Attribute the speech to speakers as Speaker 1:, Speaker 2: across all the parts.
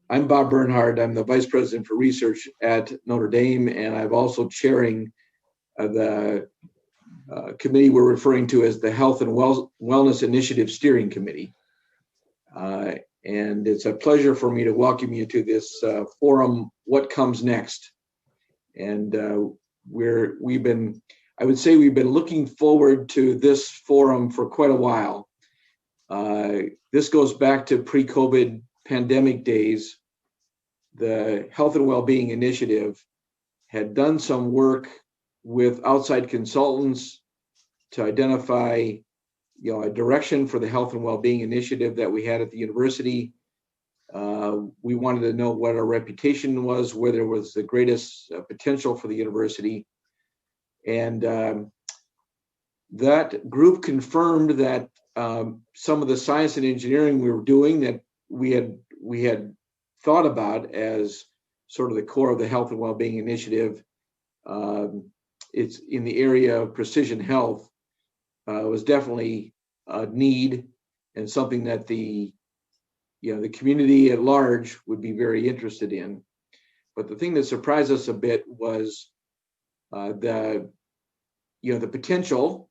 Speaker 1: I'm Bob Bernhard. I'm the Vice President for Research at Notre Dame, and I'm also chairing the committee we're referring to as the Health and Wellness Initiative Steering Committee. And it's a pleasure for me to welcome you to this forum, What Comes Next? And we've been looking forward to this forum for quite a while. This goes back to pre-COVID pandemic days. The Health and Wellbeing Initiative had done some work with outside consultants to identify, a direction for the Health and Wellbeing Initiative that we had at the university. We wanted to know what our reputation was, where there was the greatest potential for the university. And that group confirmed that some of the science and engineering we were doing that we had thought about as sort of the core of the Health and Wellbeing Initiative. It's in the area of precision health. Was definitely a need and something that the community at large would be very interested in. But the thing that surprised us a bit was the potential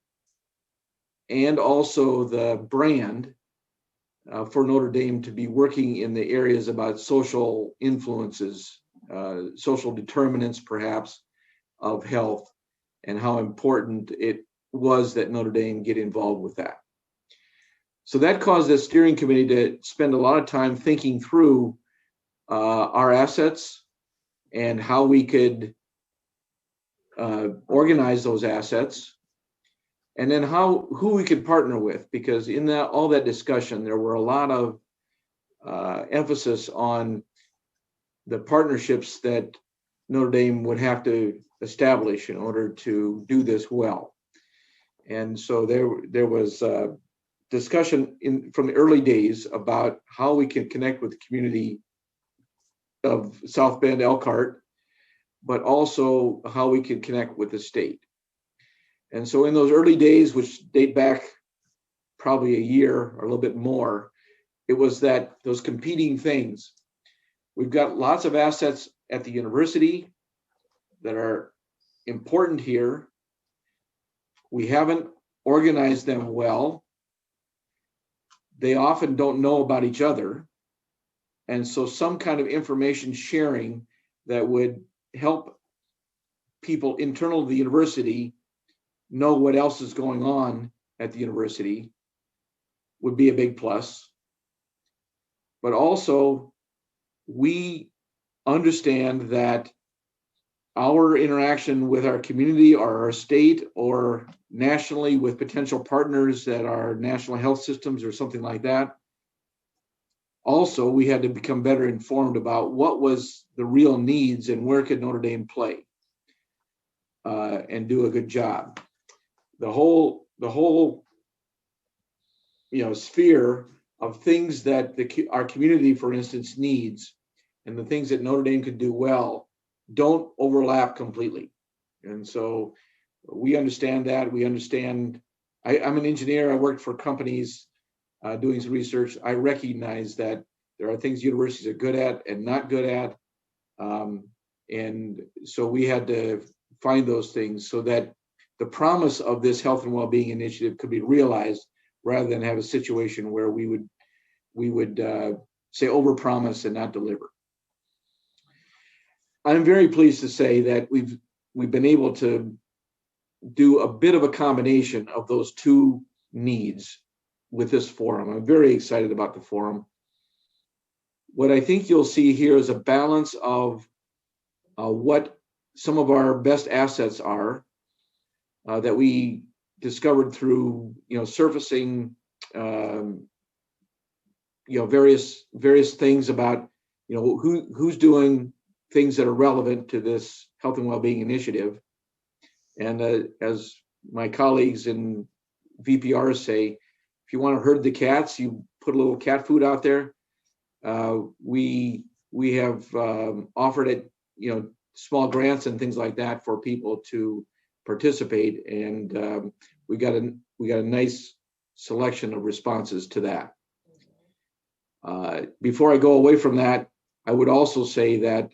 Speaker 1: and also the brand for Notre Dame to be working in the areas about social influences, social determinants perhaps of health, and how important it was that Notre Dame get involved with that. So that caused the steering committee to spend a lot of time thinking through our assets and how we could organize those assets, and then who we could partner with, because in all that discussion, there were a lot of emphasis on the partnerships that Notre Dame would have to establish in order to do this well. And so there was discussion from the early days about how we can connect with the community of South Bend, Elkhart, but also how we can connect with the state. And so in those early days, which date back probably a year or a little bit more, it was that those competing things. We've got lots of assets at the university that are important here. We haven't organized them well. They often don't know about each other. And so some kind of information sharing that would help people internal to the university know what else is going on at the university would be a big plus. But also, we understand that our interaction with our community or our state or nationally with potential partners that are national health systems or something like that. Also, we had to become better informed about what was the real needs and where could Notre Dame play and do a good job. The whole sphere of things that our community, for instance, needs, and the things that Notre Dame could do well, don't overlap completely. And so we understand that. We understand, I'm an engineer. I worked for companies doing some research. I recognize that there are things universities are good at and not good at. And so we had to find those things so that the promise of this Health and Wellbeing Initiative could be realized, rather than have a situation where we would say overpromise and not deliver. I'm very pleased to say that we've been able to do a bit of a combination of those two needs with this forum. I'm very excited about the forum. What I think you'll see here is a balance of what some of our best assets are that we discovered through surfacing various things about who's doing things that are relevant to this Health and Wellbeing Initiative. And as my colleagues in VPR say, if you want to herd the cats, you put a little cat food out there. We have offered it, small grants and things like that for people to participate, and we got a nice selection of responses to that. Before I go away from that, I would also say that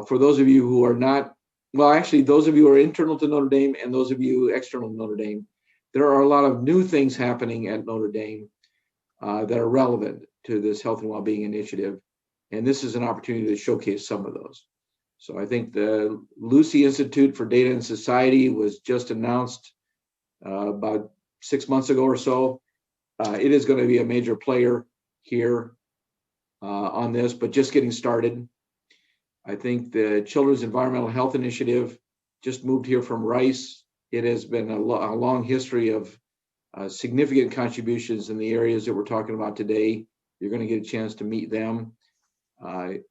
Speaker 1: for those of you who are not, well, actually, those of you who are internal to Notre Dame and those of you external to Notre Dame, there are a lot of new things happening at Notre Dame that are relevant to this health and well-being initiative. And this is an opportunity to showcase some of those. So I think the Lucy Institute for Data and Society was just announced about 6 months ago or so. It is going to be a major player here on this, but just getting started. I think the Children's Environmental Health Initiative just moved here from Rice. It has been a long history of significant contributions in the areas that we're talking about today. You're going to get a chance to meet them. The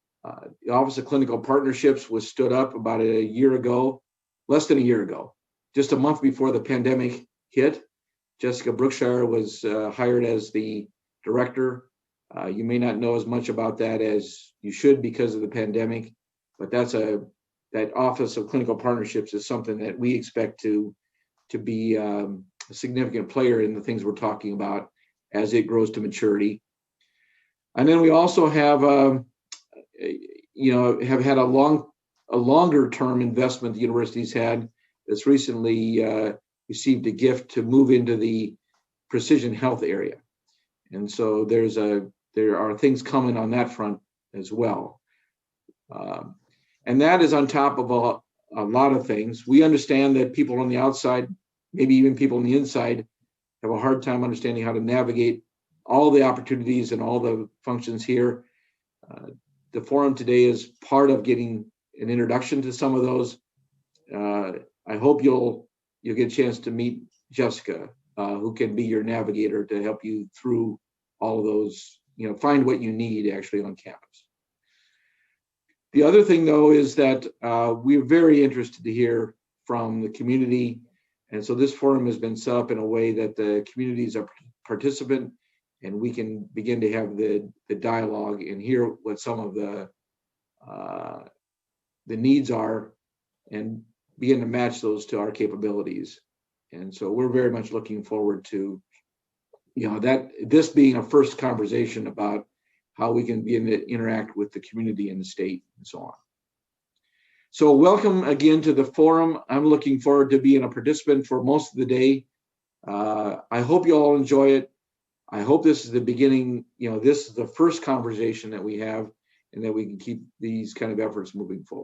Speaker 1: Office of Clinical Partnerships was stood up about a year ago, less than a year ago, just a month before the pandemic hit. Jessica Brookshire was hired as the director. You may not know as much about that as you should because of the pandemic, but that Office of Clinical Partnerships is something that we expect to be a significant player in the things we're talking about as it grows to maturity. And then we also have had a longer term investment the university's had that's recently received a gift to move into the precision health area. And so there are things coming on that front as well. And that is on top of a lot of things. We understand that people on the outside, maybe even people on the inside, have a hard time understanding how to navigate all the opportunities and all the functions here. The forum today is part of getting an introduction to some of those. I hope you'll get a chance to meet Jessica, who can be your navigator to help you through all of those, find what you need actually on campus. The other thing, though, is that we're very interested to hear from the community. And so this forum has been set up in a way that the community is a participant and we can begin to have the dialogue and hear what some of the needs are and begin to match those to our capabilities. And so we're very much looking forward to, this being a first conversation about how we can begin to interact with the community and the state and so on. So welcome again to the forum. I'm looking forward to being a participant for most of the day. I hope you all enjoy it. I hope this is the beginning, this is the first conversation that we have and that we can keep these kind of efforts moving forward.